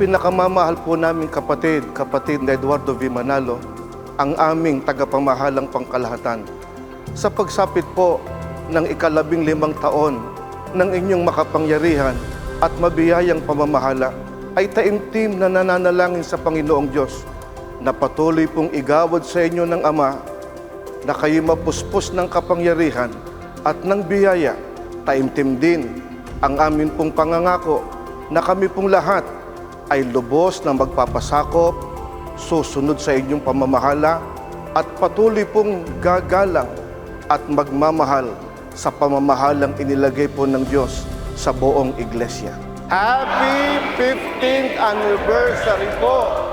pinakamamahal po namin kapatid na Eduardo V. Manalo, ang aming tagapamahalang pangkalahatan. Sa pagsapit po ng ika-15 taon ng inyong makapangyarihan at mabiyayang pamamahala, ay taimtim na nananalangin sa Panginoong Diyos na patuloy pong igawad sa inyo ng Ama na kayo mapuspos ng kapangyarihan at ng biyaya. Taimtim din ang amin pong pangangako na kami pong lahat ay lubos na magpapasakop, susunod sa inyong pamamahala at patuloy pong gagalang at magmamahal sa pamamahalang inilagay po ng Diyos sa buong iglesia. Happy 15th anniversary po